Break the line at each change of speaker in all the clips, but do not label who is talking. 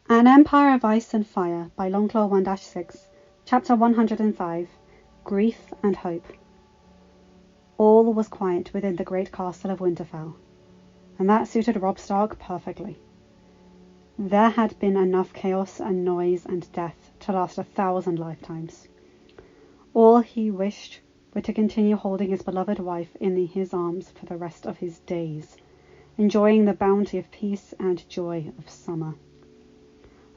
An Empire of Ice and Fire by Longclaw 1-6, Chapter 105, Grief and Hope. All was quiet within the great castle of Winterfell, and that suited Robb Stark perfectly. There had been enough chaos and noise and death to last 1,000 lifetimes. All he wished were to continue holding his beloved wife in his arms for the rest of his days, enjoying the bounty of peace and joy of summer.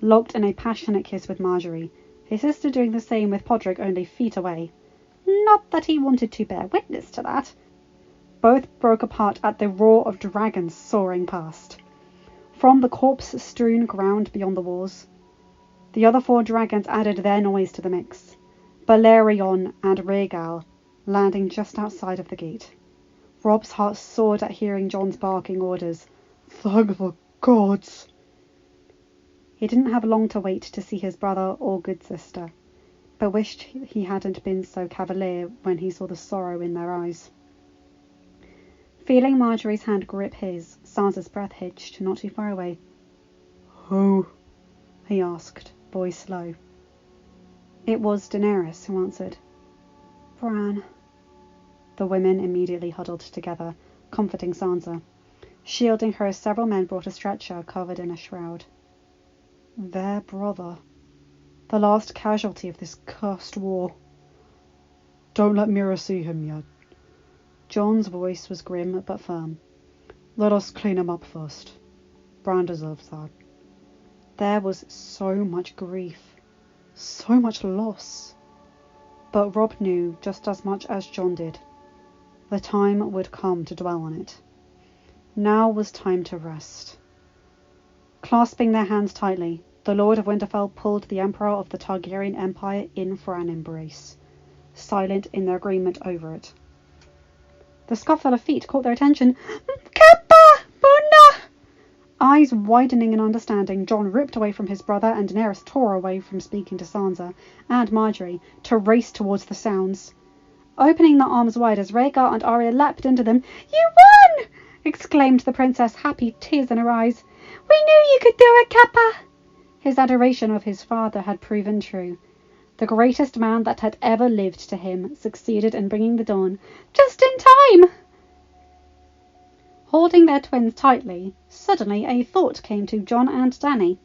Locked in a passionate kiss with Marjorie, his sister doing the same with Podrick only feet away. Not that he wanted to bear witness to that. Both broke apart at the roar of dragons soaring past. From the corpse-strewn ground beyond the walls, the other 4 dragons added their noise to the mix, Balerion and Rhaegal landing just outside of the gate. Robb's heart soared at hearing Jon's barking orders. "Thank the gods!" He didn't have long to wait to see his brother or good sister, but wished he hadn't been so cavalier when he saw the sorrow in their eyes. Feeling Marjorie's hand grip his, Sansa's breath hitched not too far away. "Who?" he asked, voice low. It was Daenerys who answered. "Bran." The women immediately huddled together, comforting Sansa. Shielding her, several men brought a stretcher covered in a shroud. Their brother. The last casualty of this cursed war. "Don't let Mira see him yet." Jon's voice was grim but firm. "Let us clean him up first. Bran deserves that." There was so much grief, so much loss. But Robb knew just as much as Jon did. The time would come to dwell on it. Now was time to rest. Clasping their hands tightly, the Lord of Winterfell pulled the Emperor of the Targaryen Empire in for an embrace, silent in their agreement over it. The scuffle of feet caught their attention. "Kappa! Buna!" Eyes widening in understanding, Jon ripped away from his brother, and Daenerys tore away from speaking to Sansa and Marjorie to race towards the sounds. Opening their arms wide as Rhaegar and Arya leapt into them. "You won!" exclaimed the princess, happy tears in her eyes. "We knew you could do it, Kappa!" His adoration of his father had proven true. The greatest man that had ever lived to him succeeded in bringing the dawn just in time. Holding their twins tightly, suddenly a thought came to Jon and Dany.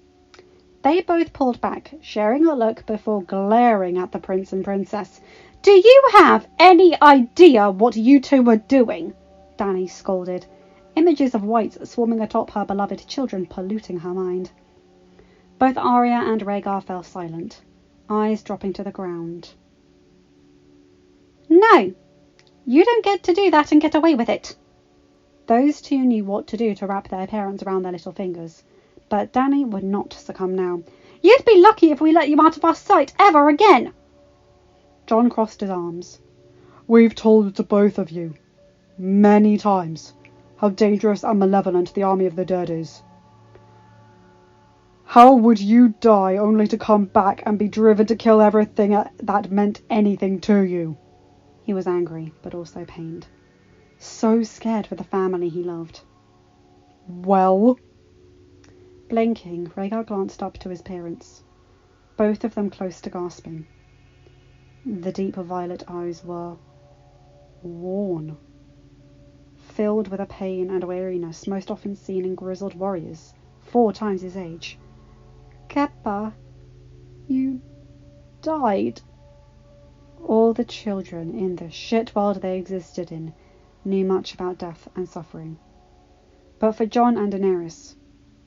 They both pulled back, sharing a look before glaring at the prince and princess. "Do you have any idea what you two were doing?" Dany scolded, images of whites swarming atop her beloved children polluting her mind. Both Arya and Rhaegar fell silent, eyes dropping to the ground. "No, you don't get to do that and get away with it." Those two knew what to do to wrap their parents around their little fingers, but Dany would not succumb now. "You'd be lucky if we let you out of our sight ever again." Jon crossed his arms. "We've told to both of you, many times, how dangerous and malevolent the army of the dead is. How would you die only to come back and be driven to kill everything that meant anything to you?" He was angry, but also pained. So scared for the family he loved. "Well?" Blinking, Rhaegar glanced up to his parents, both of them close to gasping. The deep violet eyes were worn, filled with a pain and weariness most often seen in grizzled warriors 4 times his age. "Kappa, you died." All the children in the shit world they existed in knew much about death and suffering. But for Jon and Daenerys,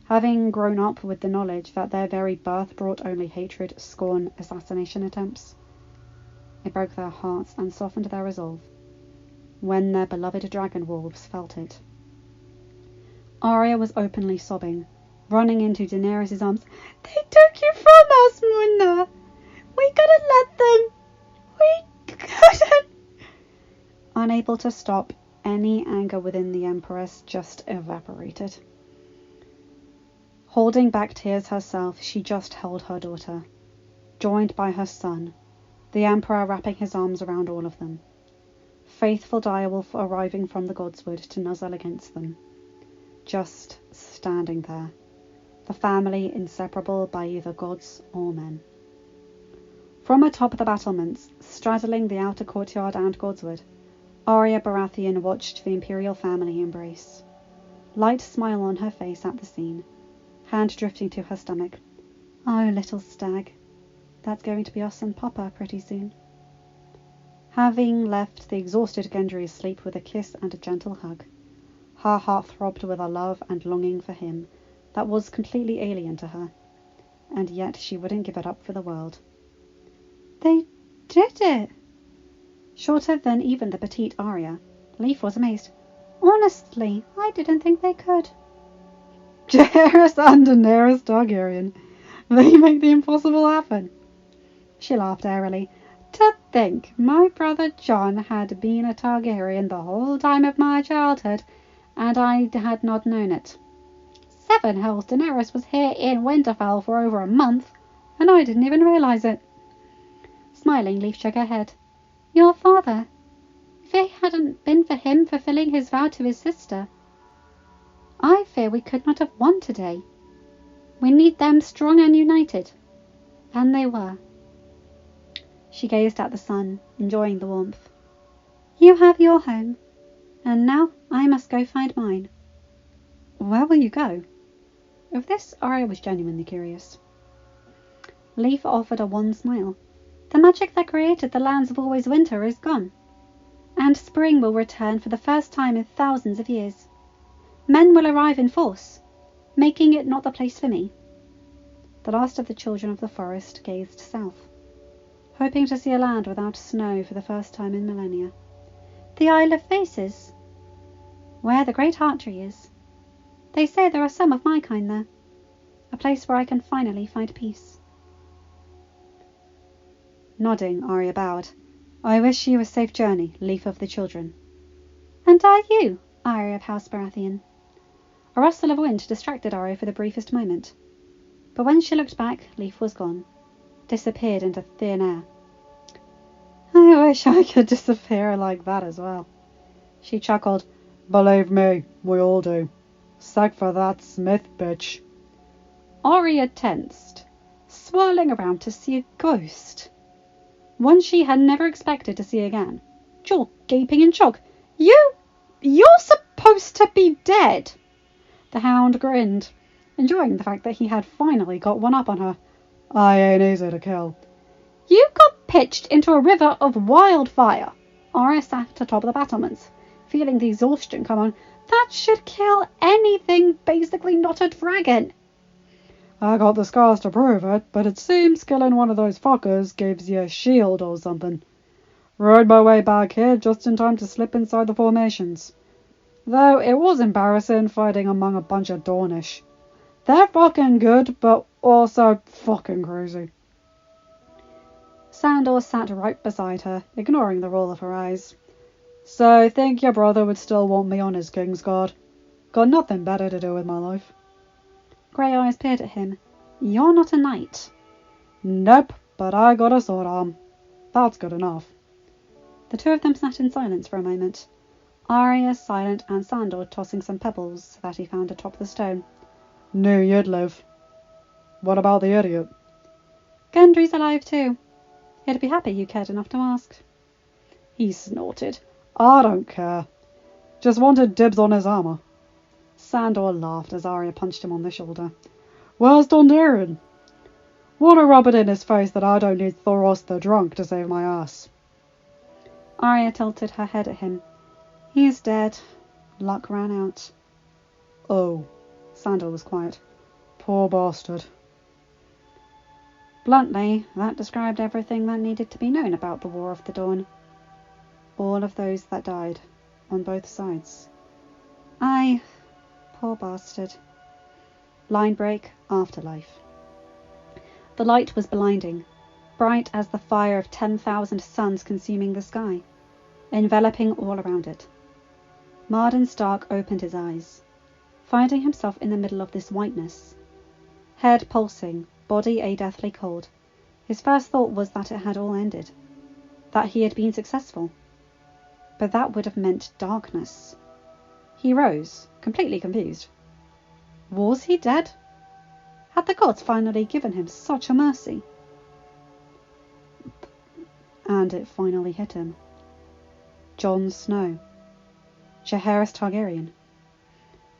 having grown up with the knowledge that their very birth brought only hatred, scorn, assassination attempts, it broke their hearts and softened their resolve when their beloved dragon wolves felt it. Arya was openly sobbing, running into Daenerys' arms. "They took you from us, Munna! We couldn't let them! We couldn't!" Unable to stop, any anger within the Empress just evaporated. Holding back tears herself, she just held her daughter, joined by her son, the Emperor wrapping his arms around all of them. Faithful direwolf arriving from the Godswood to nuzzle against them. Just standing there, the family inseparable by either gods or men. From atop the battlements, straddling the outer courtyard and Godswood, Arya Baratheon watched the imperial family embrace. Light smile on her face at the scene, hand drifting to her stomach. Oh, little stag, that's going to be us and Papa pretty soon. Having left the exhausted Gendry asleep with a kiss and a gentle hug, her heart throbbed with a love and longing for him that was completely alien to her, and yet she wouldn't give it up for the world. They did it! Shorter than even the petite Arya, Leaf was amazed. Honestly, I didn't think they could. Jaehaerys and Daenerys Targaryen, they make the impossible happen. She laughed airily. To think my brother Jon had been a Targaryen the whole time of my childhood, and I had not known it. 7 hells, Daenerys was here in Winterfell for over a month, and I didn't even realise it. Smiling, Leaf shook her head. Your father. If it hadn't been for him fulfilling his vow to his sister, I fear we could not have won today. We need them strong and united. And they were. She gazed at the sun, enjoying the warmth. You have your home, and now I must go find mine. Where will you go? Of this, Arya was genuinely curious. Leaf offered a wan smile. The magic that created the lands of always winter is gone, and spring will return for the first time in thousands of years. Men will arrive in force, making it not the place for me. The last of the children of the forest gazed south, hoping to see a land without snow for the first time in millennia. The Isle of Faces, where the great heart tree is. They say there are some of my kind there, a place where I can finally find peace. Nodding, Arya bowed. I wish you a safe journey, Leaf of the Children. And are you, Arya of House Baratheon? A rustle of wind distracted Arya for the briefest moment, but when she looked back, Leaf was gone, disappeared into thin air. I wish I could disappear like that as well. She chuckled. Believe me, we all do. Sag for that Smith bitch. Arya tensed, swirling around to see a ghost. One she had never expected to see again. Jaw gaping in shock. You're supposed to be dead. The hound grinned, enjoying the fact that he had finally got one up on her. I ain't easy to kill. You got pitched into a river of wildfire. Arya sat atop the battlements, feeling the exhaustion come on. That should kill anything basically not a dragon. I got the scars to prove it, but it seems killing one of those fuckers gives you a shield or something. Rode my way back here just in time to slip inside the formations. Though it was embarrassing fighting among a bunch of Dornish. They're fucking good, but also fucking crazy. Sandor sat right beside her, ignoring the roll of her eyes. So think your brother would still want me on his Kingsguard? Got nothing better to do with my life. Grey eyes peered at him. You're not a knight. Nope, but I got a sword arm. That's good enough. The two of them sat in silence for a moment. Arya silent and Sandor tossing some pebbles that he found atop the stone. Knew you'd live. What about the idiot? Gendry's alive too. He'd be happy you cared enough to ask. He snorted. I don't care. Just wanted dibs on his armor. Sandor laughed as Arya punched him on the shoulder. Where's Dondarrion? Want to rub it in his face that I don't need Thoros the Drunk to save my ass. Arya tilted her head at him. He's dead. Luck ran out. Oh. Sandor was quiet. Poor bastard. Bluntly, that described everything that needed to be known about the War of the Dawn. All of those that died, on both sides. Poor bastard. Line break, afterlife. The light was blinding, bright as the fire of 10,000 suns consuming the sky, enveloping all around it. Marden Stark opened his eyes, finding himself in the middle of this whiteness. Head pulsing, body a deathly cold. His first thought was that it had all ended, that he had been successful. But that would have meant darkness. He rose, completely confused. Was he dead? Had the gods finally given him such a mercy? And it finally hit him. Jon Snow, Jaehaerys Targaryen,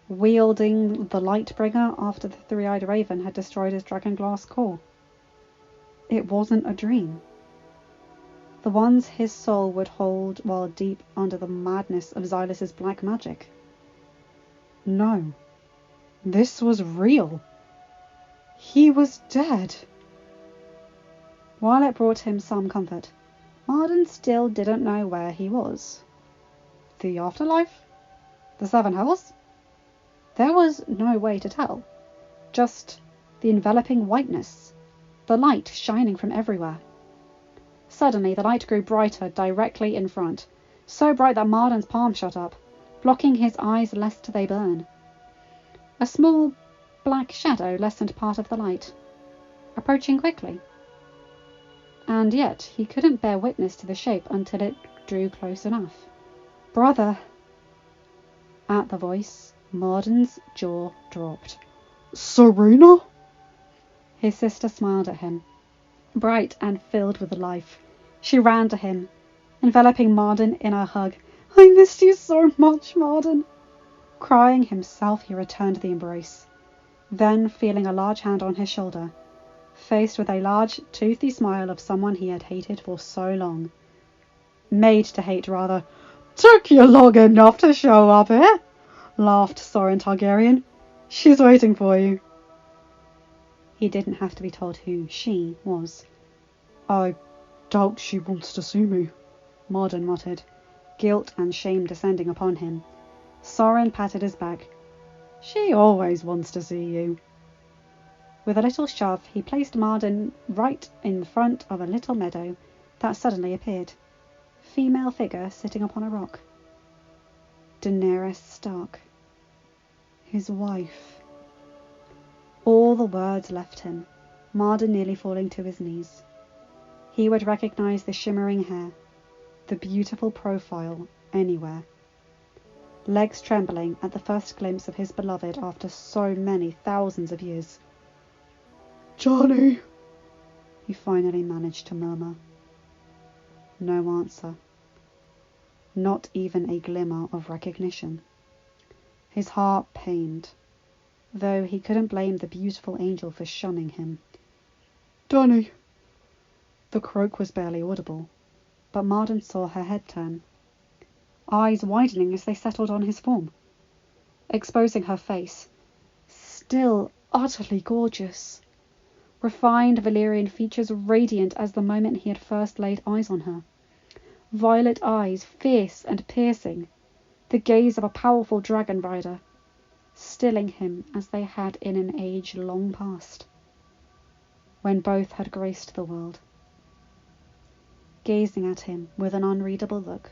wielding the Lightbringer after the three-eyed raven had destroyed his dragonglass core. It wasn't a dream. The ones his soul would hold while deep under the madness of Xylus's black magic. No, this was real. He was dead. While it brought him some comfort, Marden still didn't know where he was. The afterlife? The Seven Hells? There was no way to tell. Just the enveloping whiteness, the light shining from everywhere. Suddenly the light grew brighter directly in front, so bright that Marden's palm shot up, blocking his eyes lest they burn. A small black shadow lessened part of the light, approaching quickly. And yet he couldn't bear witness to the shape until it drew close enough. "Brother!" At the voice, Marden's jaw dropped. "Serena?" His sister smiled at him, bright and filled with life. She ran to him, enveloping Marden in a hug. "I missed you so much, Marden." Crying himself, he returned the embrace. Then, feeling a large hand on his shoulder, faced with a large, toothy smile of someone he had hated for so long. Made to hate, rather. "Took you long enough to show up here," laughed Soren Targaryen. "She's waiting for you." He didn't have to be told who she was. "I doubt she wants to see me," Marden muttered, guilt and shame descending upon him. Soren patted his back. "She always wants to see you." With a little shove, he placed Marden right in front of a little meadow that suddenly appeared. Female figure sitting upon a rock. Daenerys Stark. His wife. All the words left him, Marden nearly falling to his knees. He would recognize the shimmering hair, the beautiful profile, anywhere. Legs trembling at the first glimpse of his beloved after so many thousands of years. "Johnny," he finally managed to murmur. No answer. Not even a glimmer of recognition. His heart pained, though he couldn't blame the beautiful angel for shunning him. "Johnny." The croak was barely audible, but Marden saw her head turn, eyes widening as they settled on his form, exposing her face, still utterly gorgeous. Refined Valyrian features radiant as the moment he had first laid eyes on her. Violet eyes, fierce and piercing, the gaze of a powerful dragon rider, stilling him as they had in an age long past, when both had graced the world. Gazing at him with an unreadable look,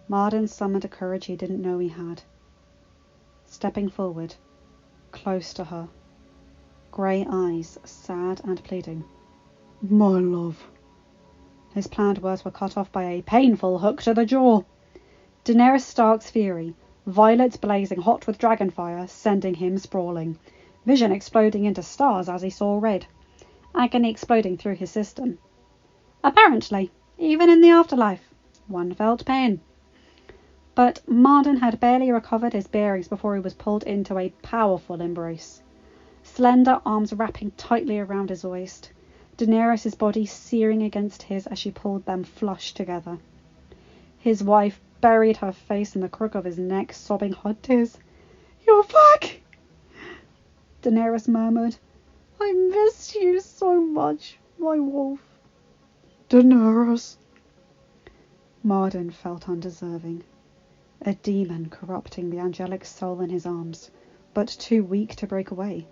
Marden summoned a courage he didn't know he had. Stepping forward, close to her, grey eyes sad and pleading. "My love." His planned words were cut off by a painful hook to the jaw. Daenerys Stark's fury, violets blazing hot with dragonfire, sending him sprawling, vision exploding into stars as he saw red, agony exploding through his system. Apparently, even in the afterlife, one felt pain. But Marden had barely recovered his bearings before he was pulled into a powerful embrace. Slender arms wrapping tightly around his waist, Daenerys' body searing against his as she pulled them flush together. His wife buried her face in the crook of his neck, sobbing hot tears. "You're back!" Daenerys murmured. "I missed you so much, my wolf." "Daenerys." Marden felt undeserving. A demon corrupting the angelic soul in his arms, but too weak to break away.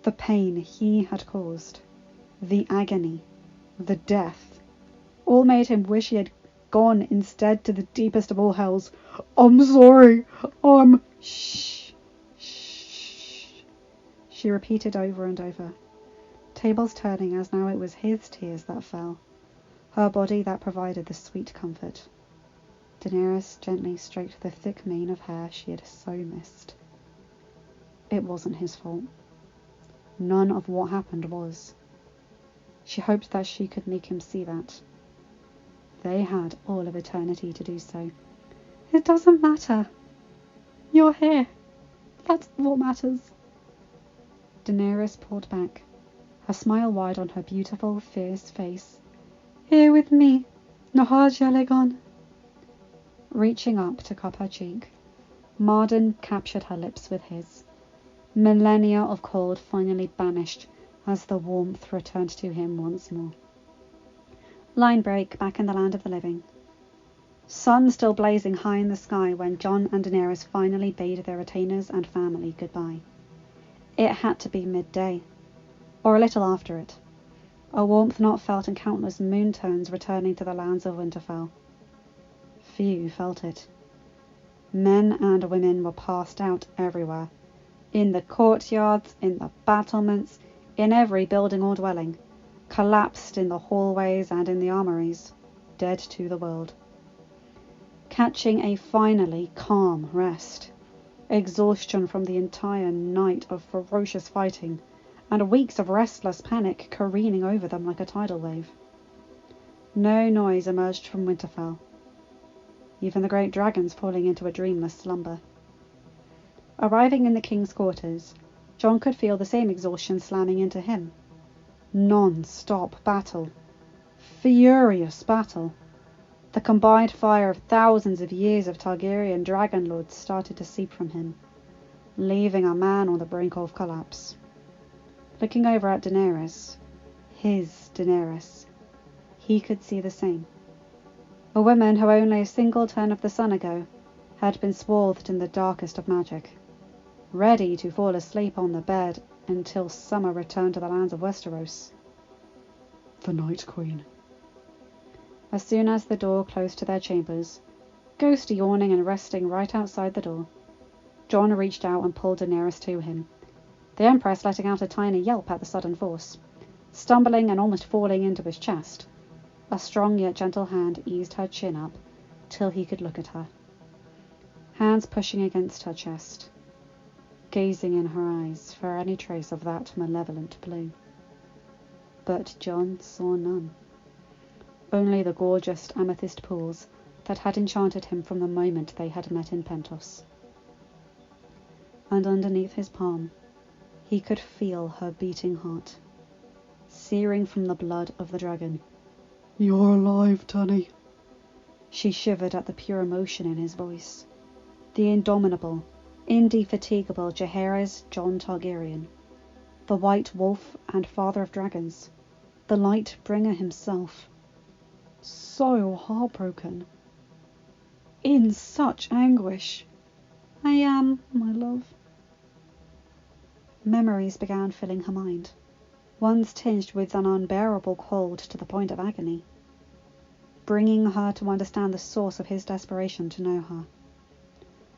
The pain he had caused, the agony, the death, all made him wish he had gone instead to the deepest of all hells. "I'm sorry. Shh, shh," she repeated over and over, tables turning as now it was his tears that fell, her body that provided the sweet comfort. Daenerys gently stroked the thick mane of hair she had so missed. It wasn't his fault. None of what happened was. She hoped that she could make him see that. They had all of eternity to do so. It doesn't matter. You're here. That's what matters. Daenerys pulled back, her smile wide on her beautiful, fierce face. Here with me, Nahaja Legon. Reaching up to cup her cheek, Marden captured her lips with his. Millennia of cold finally banished as the warmth returned to him once more. Line break back in the land of the living. Sun still blazing high in the sky when Jon and Daenerys finally bade their retainers and family goodbye. It had to be midday, or a little after it, a warmth not felt in countless moon turns returning to the lands of Winterfell. Few felt it. Men and women were passed out everywhere, in the courtyards, in the battlements, in every building or dwelling, collapsed in the hallways and in the armories, dead to the world. Catching a finally calm rest, exhaustion from the entire night of ferocious fighting, and weeks of restless panic careening over them like a tidal wave. No noise emerged from Winterfell, even the great dragons falling into a dreamless slumber. Arriving in the king's quarters, Jon could feel the same exhaustion slamming into him. Non-stop battle. Furious battle. The combined fire of thousands of years of Targaryen dragon lords started to seep from him, leaving a man on the brink of collapse. Looking over at Daenerys, his Daenerys, he could see the same. A woman who only a single turn of the sun ago had been swathed in the darkest of magic, ready to fall asleep on the bed until summer returned to the lands of Westeros. The Night Queen. As soon as the door closed to their chambers, Ghost yawning and resting right outside the door, Jon reached out and pulled Daenerys to him, the Empress letting out a tiny yelp at the sudden force, stumbling and almost falling into his chest. A strong yet gentle hand eased her chin up till he could look at her. Hands pushing against her chest, gazing in her eyes for any trace of that malevolent blue. But Jon saw none. Only the gorgeous amethyst pools that had enchanted him from the moment they had met in Pentos. And underneath his palm, he could feel her beating heart, searing from the blood of the dragon. You're alive, Tunny. She shivered at the pure emotion in his voice. The indomitable, indefatigable Jaehaerys Jon Targaryen, the White Wolf and Father of Dragons, the Light Bringer himself. So heartbroken. In such anguish. I am, my love. Memories began filling her mind, ones tinged with an unbearable cold to the point of agony, bringing her to understand the source of his desperation to know her.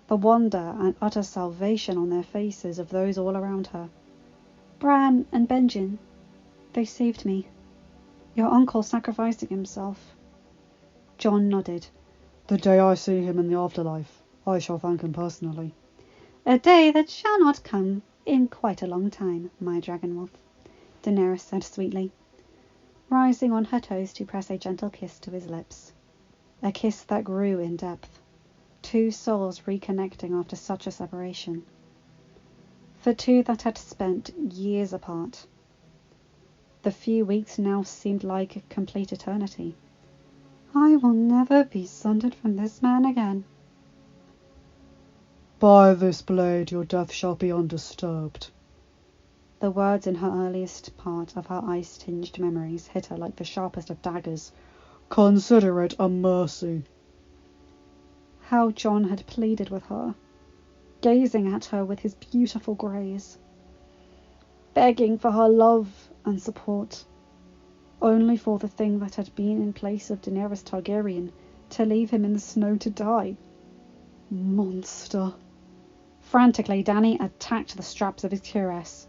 The wonder and utter salvation on their faces of those all around her. Bran and Benjen, they saved me. Your uncle sacrificing himself. Jon nodded. The day I see him in the afterlife, I shall thank him personally. A day that shall not come in quite a long time, my dragon wolf, Daenerys said sweetly, rising on her toes to press a gentle kiss to his lips. A kiss that grew in depth, two souls reconnecting after such a separation. For two that had spent years apart. The few weeks now seemed like a complete eternity. I will never be sundered from this man again. By this blade your death shall be undisturbed. The words in her earliest part of her ice-tinged memories hit her like the sharpest of daggers. Consider it a mercy. How Jon had pleaded with her, gazing at her with his beautiful greys, begging for her love and support, only for the thing that had been in place of Daenerys Targaryen to leave him in the snow to die. Monster. Frantically, Dany attacked the straps of his cuirass,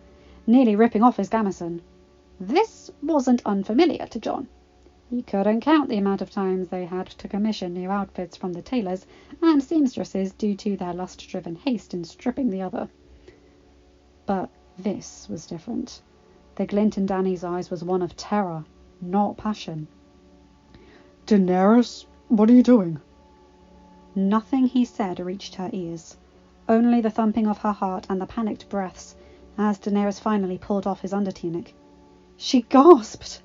nearly ripping off his gamison. This wasn't unfamiliar to Jon. He couldn't count the amount of times they had to commission new outfits from the tailors and seamstresses due to their lust-driven haste in stripping the other. But This was different. The glint in Dany's eyes was one of terror, not passion.
Daenerys, what are you doing?
Nothing he said reached her ears, only the thumping of her heart and the panicked breaths as Daenerys finally pulled off his undertunic. She gasped,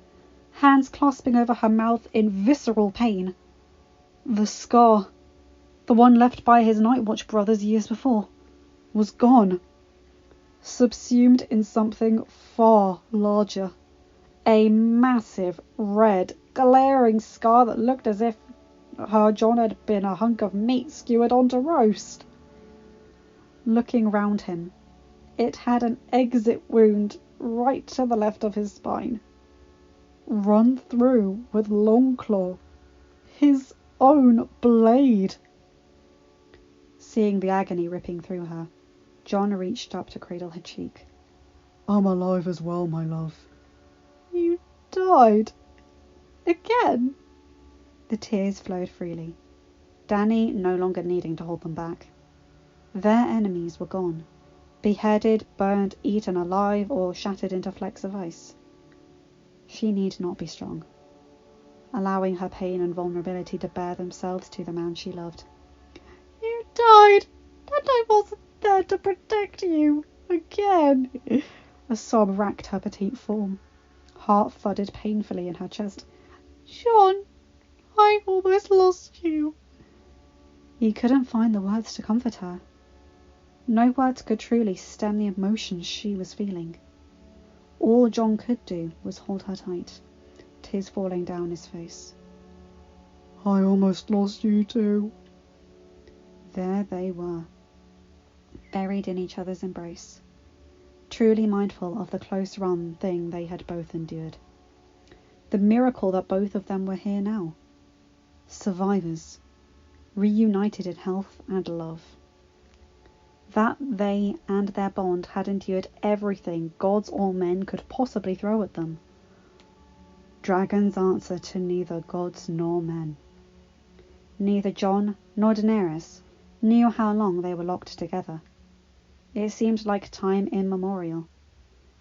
hands clasping over her mouth in visceral pain. The scar, the one left by his Night Watch brothers years before, was gone, subsumed in something far larger. A massive, red, glaring scar that looked as if her Jon had been a hunk of meat skewered onto roast. Looking round him, it had an exit wound right to the left of his spine, run through with Longclaw, his own blade. Seeing the agony ripping through her, Jon reached up to cradle her cheek.
I'm alive as well, my love.
You died? Again? The tears flowed freely, Dany no longer needing to hold them back. Their enemies were gone, beheaded, burned, eaten alive, or shattered into flakes of ice. She need not be strong, allowing her pain and vulnerability to bear themselves to the man she loved. You died, and I wasn't there to protect you. Again. A sob racked her petite form. Heart thudded painfully in her chest. Jon, I almost lost you. He couldn't find the words to comfort her. No words could truly stem the emotions she was feeling. All Jon could do was hold her tight, tears falling down his face.
I almost lost you too.
There they were, buried in each other's embrace, truly mindful of the close-run thing they had both endured. The miracle that both of them were here now. Survivors, reunited in health and love. That they and their bond had endured everything gods or men could possibly throw at them. Dragons answer to neither gods nor men. Neither Jon nor Daenerys knew how long they were locked together. It seemed like time immemorial.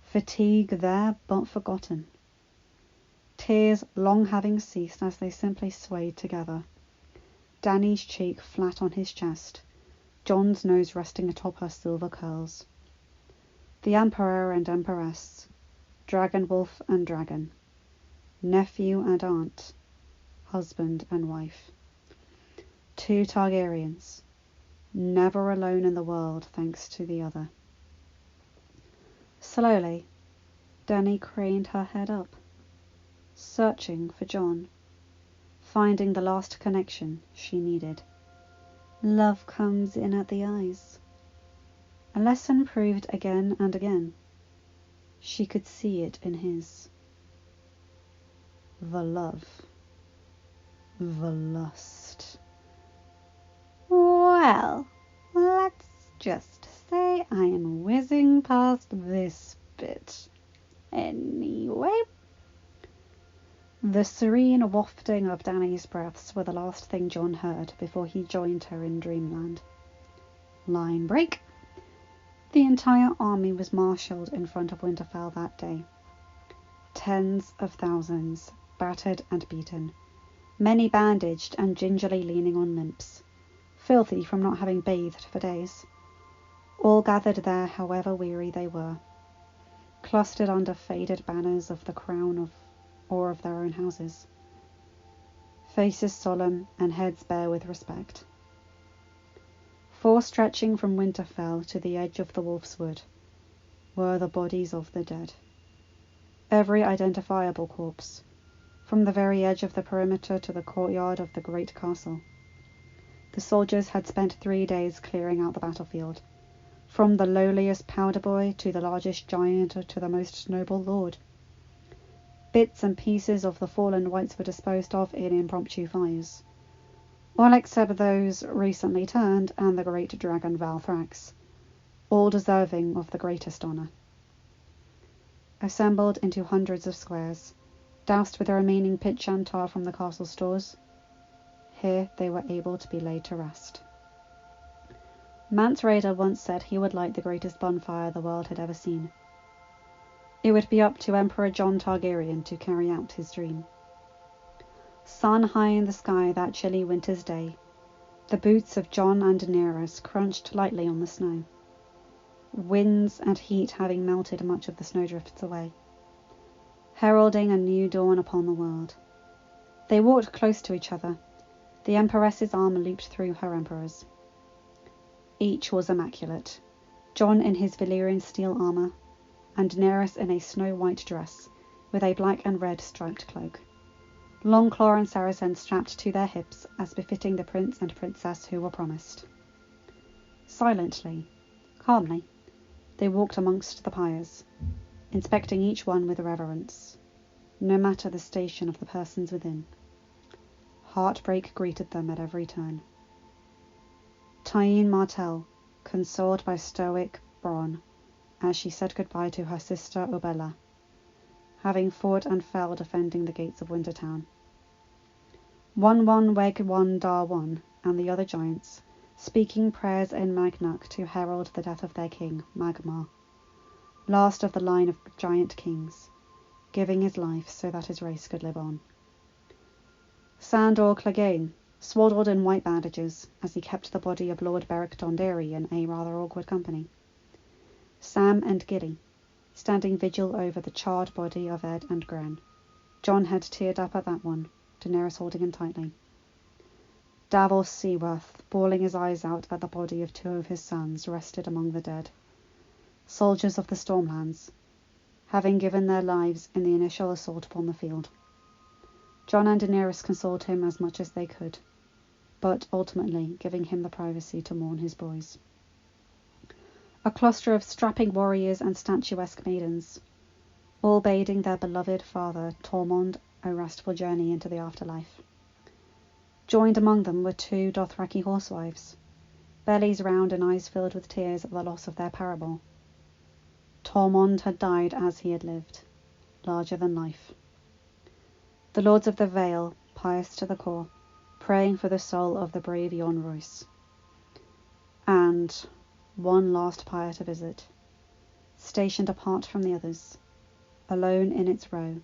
Fatigue there but forgotten. Tears long having ceased as they simply swayed together. Dany's cheek flat on his chest, Jon's nose resting atop her silver curls. The Emperor and Empress, Dragon Wolf and Dragon, nephew and aunt, husband and wife. 2 Targaryens, never alone in the world thanks to the other. Slowly, Dany craned her head up, searching for Jon, finding the last connection she needed. Love comes in at the eyes. A lesson proved again and again. She could see it in his. The love. The lust. Well, let's just say I am whizzing past this bit. Anyway. The serene wafting of Dany's breaths were the last thing Jon heard before he joined her in dreamland. Line break. The entire army was marshalled in front of Winterfell that day. Tens of thousands, battered and beaten, many bandaged and gingerly leaning on limps, filthy from not having bathed for days. All gathered there however weary they were, clustered under faded banners of the crown or of their own houses, faces solemn and heads bare with respect. Stretching from Winterfell to the edge of the Wolf's Wood were the bodies of the dead. Every identifiable corpse, from the very edge of the perimeter to the courtyard of the great castle. The soldiers had spent 3 days clearing out the battlefield, from the lowliest powder boy to the largest giant to the most noble lord. Bits and pieces of the fallen whites were disposed of in impromptu fires, all except those recently turned and the great dragon Valthrax, all deserving of the greatest honour. Assembled into hundreds of squares, doused with the remaining pitch and tar from the castle stores, here they were able to be laid to rest. Mance Rayder once said he would light the greatest bonfire the world had ever seen. It would be up to Emperor Jon Targaryen to carry out his dream. Sun high in the sky that chilly winter's day, the boots of Jon and Daenerys crunched lightly on the snow, winds and heat having melted much of the snowdrifts away, heralding a new dawn upon the world. They walked close to each other, the Empress's arm looped through her Emperor's. Each was immaculate, Jon in his Valyrian steel armour, and Daenerys in a snow-white dress with a black and red striped cloak. Longclaw and Saracen strapped to their hips as befitting the prince and princess who were promised. Silently, calmly, they walked amongst the pyres, inspecting each one with reverence, no matter the station of the persons within. Heartbreak greeted them at every turn. Tyene Martell consoled by stoic Bronn as she said goodbye to her sister Obella, having fought and fell defending the gates of Wintertown. Wun Weg Wun Dar Wun and the other giants, speaking prayers in Magnuk to herald the death of their king, Magmar, last of the line of giant kings, giving his life so that his race could live on. Sandor Clegane swaddled in white bandages as he kept the body of Lord Beric Dondarry in a rather awkward company. Sam and Gilly, standing vigil over the charred body of Ed and Gren. Jon had teared up at that one, Daenerys holding him tightly. Davos Seaworth, bawling his eyes out at the body of two of his sons, rested among the dead. Soldiers of the Stormlands, having given their lives in the initial assault upon the field. Jon and Daenerys consoled him as much as they could, but ultimately giving him the privacy to mourn his boys. A cluster of strapping warriors and statuesque maidens, all bidding their beloved father Tormund a restful journey into the afterlife. Joined among them were two Dothraki horsewives, bellies round and eyes filled with tears at the loss of their paramour. Tormund had died as he had lived, larger than life. The Lords of the Vale, pious to the core, praying for the soul of the brave Jon Royce. And one last pyre to visit, stationed apart from the others, alone in its row,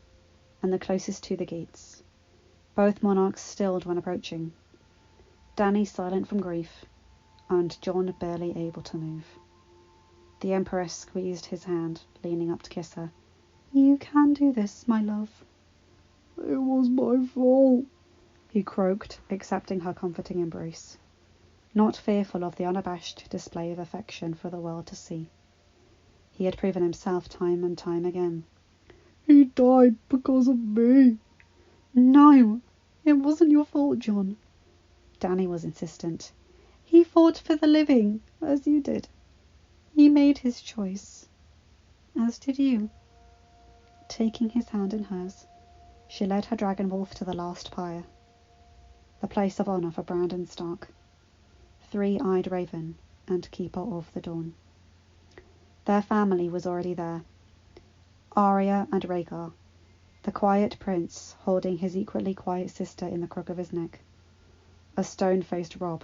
and the closest to the gates, both monarchs stilled when approaching, Dany silent from grief, and Jon barely able to move. The Empress squeezed his hand, leaning up to kiss her. "You can do this, my love."
"It was my fault,"
he croaked, accepting her comforting embrace, not fearful of the unabashed display of affection for the world to see. He had proven himself time and time again.
"He died because of me."
"No, it wasn't your fault, Jon." Dany was insistent. "He fought for the living, as you did. He made his choice, as did you." Taking his hand in hers, she led her dragon wolf to the last pyre, the place of honour for Brandon Stark, three-eyed raven and keeper of the dawn. Their family was already there. Arya and Rhaegar, the quiet prince holding his equally quiet sister in the crook of his neck, a stone-faced Robb,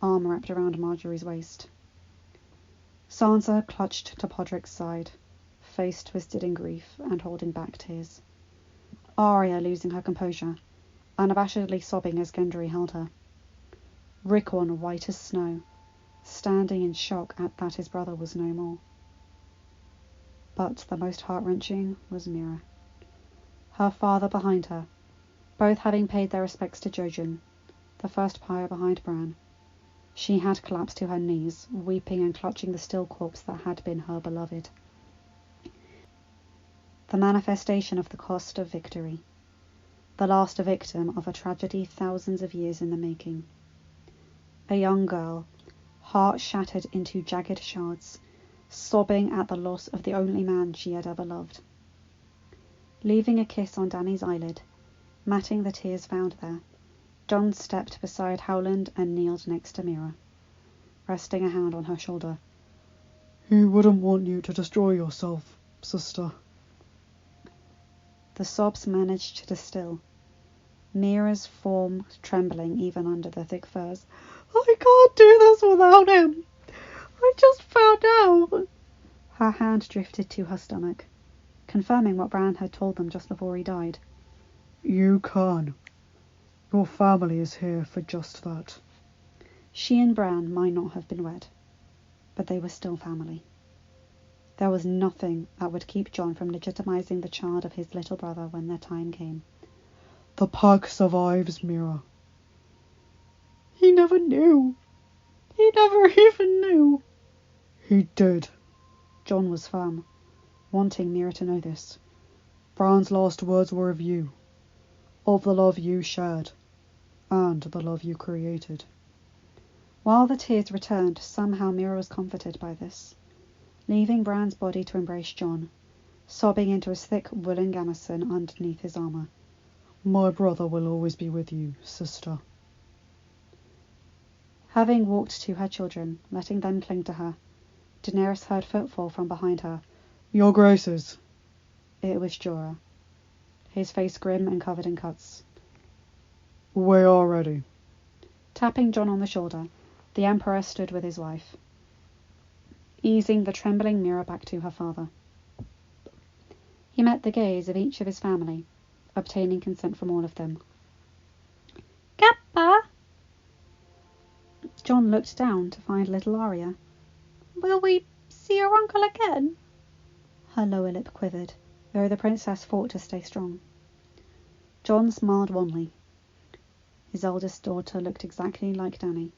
arm wrapped around Marjorie's waist. Sansa clutched to Podrick's side, face twisted in grief and holding back tears. Arya losing her composure, unabashedly sobbing as Gendry held her. Rickon white as snow, standing in shock at that his brother was no more. But the most heart-wrenching was Mira, her father behind her, both having paid their respects to Jojen, the first pyre behind Bran. She had collapsed to her knees, weeping and clutching the still corpse that had been her beloved. The manifestation of the cost of victory, the last victim of a tragedy thousands of years in the making. A young girl, heart shattered into jagged shards, sobbing at the loss of the only man she had ever loved. Leaving a kiss on Dany's eyelid, matting the tears found there, Jon stepped beside Howland and kneeled next to Mira, resting a hand on her shoulder.
"He wouldn't want you to destroy yourself, sister."
The sobs managed to still, Mira's form trembling even under the thick furs.
I can't do this without him. I just found out.
Her hand drifted to her stomach, confirming what Bran had told them just before he died.
You can. Your family is here for just that.
She and Bran might not have been wed, but they were still family. There was nothing that would keep Jon from legitimizing the child of his little brother when their time came.
The pack survives, Mira. He never knew. He never even knew. He did.
Jon was firm, wanting Mira to know this.
Bran's last words were of you, of the love you shared, and the love you created.
While the tears returned, somehow Mira was comforted by this, leaving Bran's body to embrace Jon, sobbing into his thick woolen gamison underneath his armour.
My brother will always be with you, sister.
Having walked to her children, letting them cling to her, Daenerys heard footfall from behind her.
Your Graces.
It was Jorah, his face grim and covered in cuts.
We are ready.
Tapping Jon on the shoulder, the Emperor stood with his wife, easing the trembling Mira back to her father. He met the gaze of each of his family, obtaining consent from all of them. Kappa! Jon looked down to find little Arya. Will we see your uncle again? Her lower lip quivered, though the princess fought to stay strong. Jon smiled wanly. His eldest daughter looked exactly like Dany.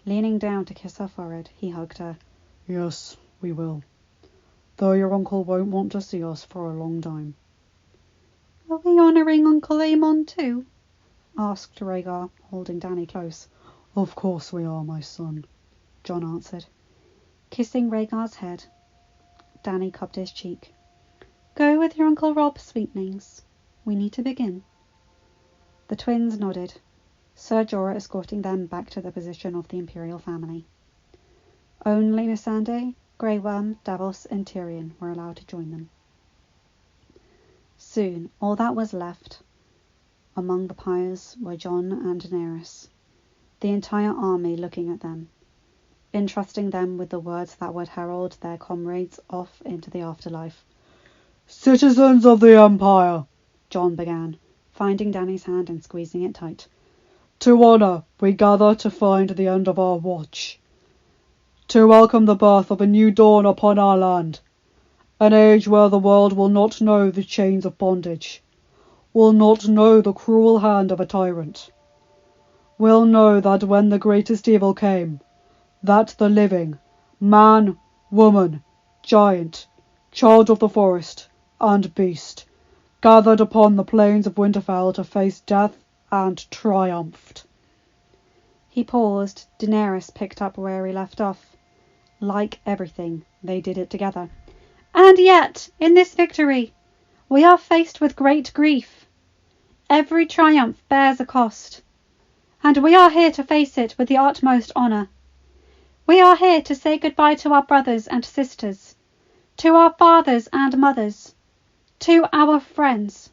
Leaning down to kiss her forehead, he hugged her.
Yes, we will. Though your uncle won't want to see us for a long time.
Are we honouring Uncle Aemon too? Asked Rhaegar, holding Dany close.
Of course we are, my son,
Jon answered, kissing Rhaegar's head. Dany cupped his cheek. Go with your Uncle Robb, sweetlings. We need to begin. The twins nodded, Ser Jorah escorting them back to the position of the Imperial family. Only Missandei, Grey Worm, Davos and Tyrion were allowed to join them. Soon all that was left among the pyres were Jon and Daenerys, the entire army looking at them, entrusting them with the words that would herald their comrades off into the afterlife.
Citizens of the Empire,
Jon began, finding Dany's hand and squeezing it tight.
To honour we gather to find the end of our watch, to welcome the birth of a new dawn upon our land, an age where the world will not know the chains of bondage, will not know the cruel hand of a tyrant, will know that when the greatest evil came, that the living, man, woman, giant, child of the forest, and beast, gathered upon the plains of Winterfell to face death and triumphed.
He paused. Daenerys picked up where he left off. Like everything, they did it together. And yet, in this victory, we are faced with great grief. Every triumph bears a cost, and we are here to face it with the utmost honour. We are here to say goodbye to our brothers and sisters, to our fathers and mothers, to our friends,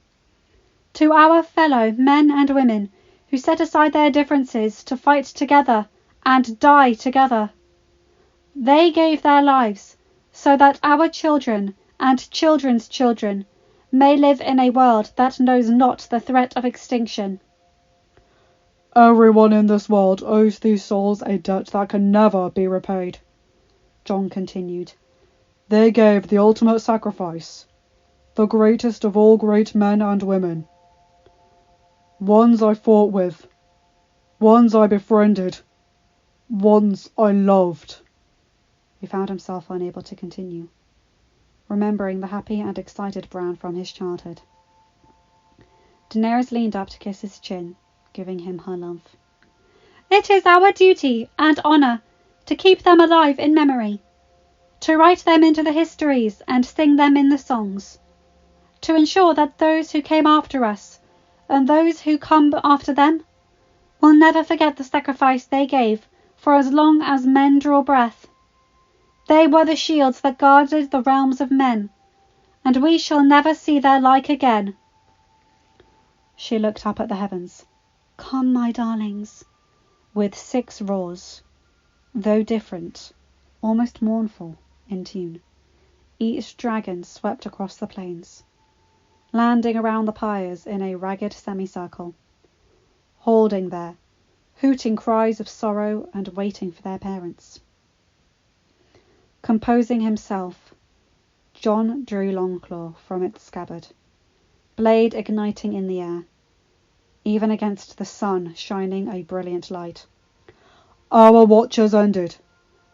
to our fellow men and women who set aside their differences to fight together and die together. They gave their lives so that our children and children's children may live in a world that knows not the threat of extinction.
Everyone in this world owes these souls a debt that can never be repaid,
Jon continued.
They gave the ultimate sacrifice, the greatest of all great men and women. Ones I fought with, ones I befriended, ones I loved.
He found himself unable to continue, remembering the happy and excited Bran from his childhood. Daenerys leaned up to kiss his chin, giving him her love. It is our duty and honour to keep them alive in memory, to write them into the histories and sing them in the songs, to ensure that those who came after us and those who come after them will never forget the sacrifice they gave for as long as men draw breath. They were the shields that guarded the realms of men, and we shall never see their like again. She looked up at the heavens. Come, my darlings. with 6 roars, though different, almost mournful in tune. Each dragon swept across the plains, landing around the pyres in a ragged semicircle, holding there, hooting cries of sorrow and waiting for their parents. Composing himself, John drew Longclaw from its scabbard, blade igniting in the air, even against the sun shining a brilliant light.
Our watch has ended,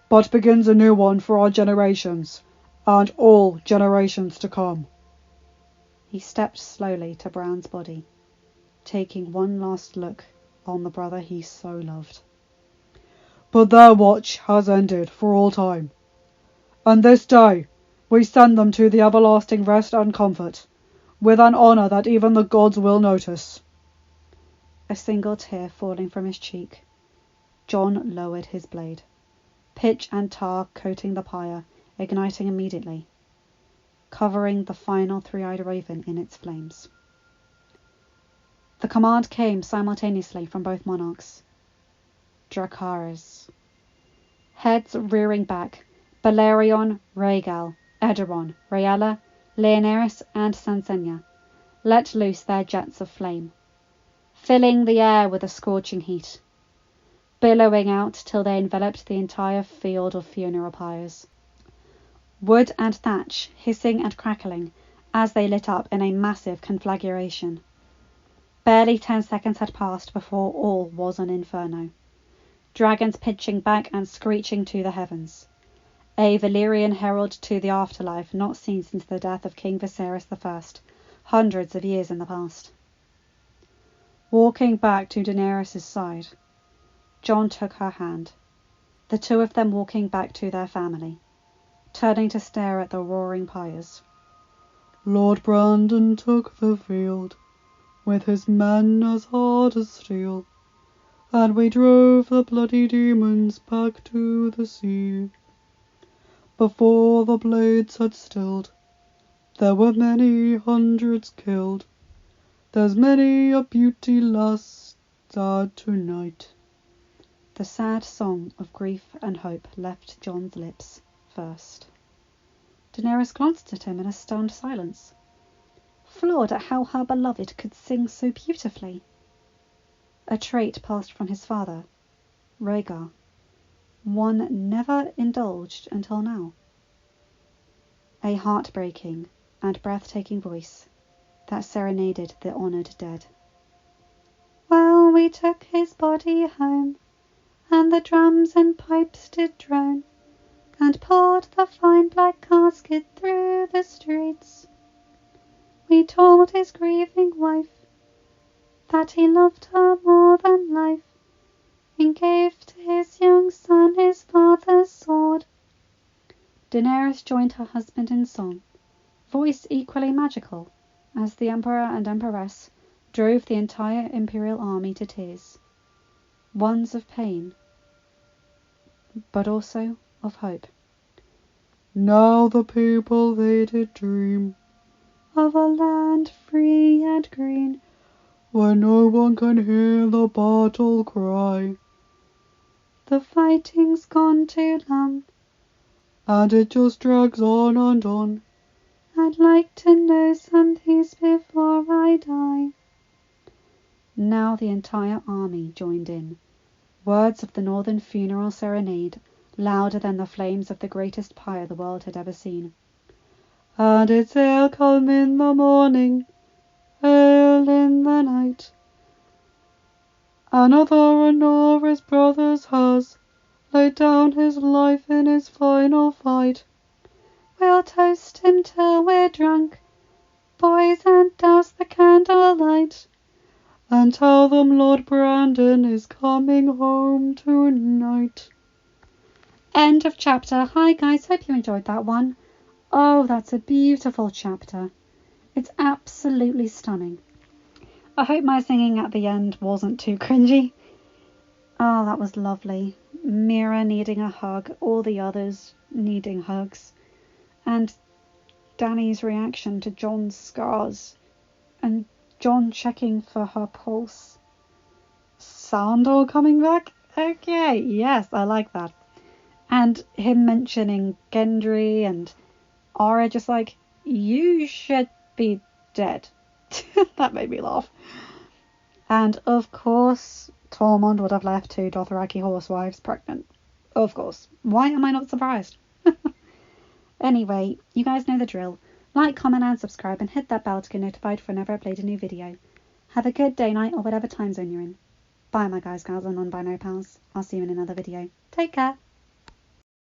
but begins a new one for our generations, and all generations to come.
He stepped slowly to Bran's body, taking one last look on the brother he so loved.
But their watch has ended for all time, and this day we send them to the everlasting rest and comfort, with an honour that even the gods will notice.
A single tear falling from his cheek, John lowered his blade, pitch and tar coating the pyre, igniting immediately, covering the final 3-eyed raven in its flames. The command came simultaneously from both monarchs. Dracarys. Heads rearing back, Balerion, Rhaegal, Edaron, Rhaella, Leonaris and Sansenya let loose their jets of flame, filling the air with a scorching heat, billowing out till they enveloped the entire field of funeral pyres. Wood and thatch hissing and crackling as they lit up in a massive conflagration. Barely 10 seconds had passed before all was an inferno. Dragons pitching back and screeching to the heavens. A Valyrian herald to the afterlife not seen since the death of King Viserys I, hundreds of years in the past. Walking back to Daenerys' side, Jon took her hand, the two of them walking back to their family, turning to stare at the roaring pyres.
Lord Brandon took the field, with his men as hard as steel, and we drove the bloody demons back to the sea. Before the blades had stilled, there were many hundreds killed. There's many a beauty lass sad tonight.
The sad song of grief and hope left Jon's lips first. Daenerys glanced at him in a stunned silence, floored at how her beloved could sing so beautifully. A trait passed from his father, Rhaegar, one never indulged until now. A heartbreaking and breathtaking voice that serenaded the honoured dead. Well, we took his body home, and the drums and pipes did drone, and poured the fine black casket through the streets. We told his grieving wife that he loved her more than life, and gave to his young son his father's sword. Daenerys joined her husband in song, voice equally magical, as the Emperor and Empress drove the entire Imperial army to tears, ones of pain, but also of hope.
Now the people they did dream
of a land free and green,
where no one can hear the battle cry.
The fighting's gone too long,
and it just drags on and on.
I'd like to know some peace before I die. Now the entire army joined in, words of the northern funeral serenade louder than the flames of the greatest pyre the world had ever seen.
And it's ale come in the morning, ale in the night. Another Honoris brothers has laid down his life in his final fight.
We'll toast him till we're drunk, boys, and douse the candlelight,
and tell them Lord Brandon is coming home tonight.
End of chapter. Hi guys, hope you enjoyed that one. Oh, that's a beautiful chapter. It's absolutely stunning. I hope my singing at the end wasn't too cringy. Oh, that was lovely. Mira needing a hug, all the others needing hugs. And Dany's reaction to Jon's scars. And Jon checking for her pulse. Sandor coming back. Okay, yes, I like that. And him mentioning Gendry and Aura just like, you should be dead. That made me laugh. And of course, Tormund would have left two Dothraki horsewives pregnant. Of course. Why am I not surprised? Anyway, you guys know the drill. Like, comment and subscribe and hit that bell to get notified whenever I upload a new video. Have a good day, night or whatever time zone you're in. Bye my guys, gals and non-binary pals. I'll see you in another video. Take care.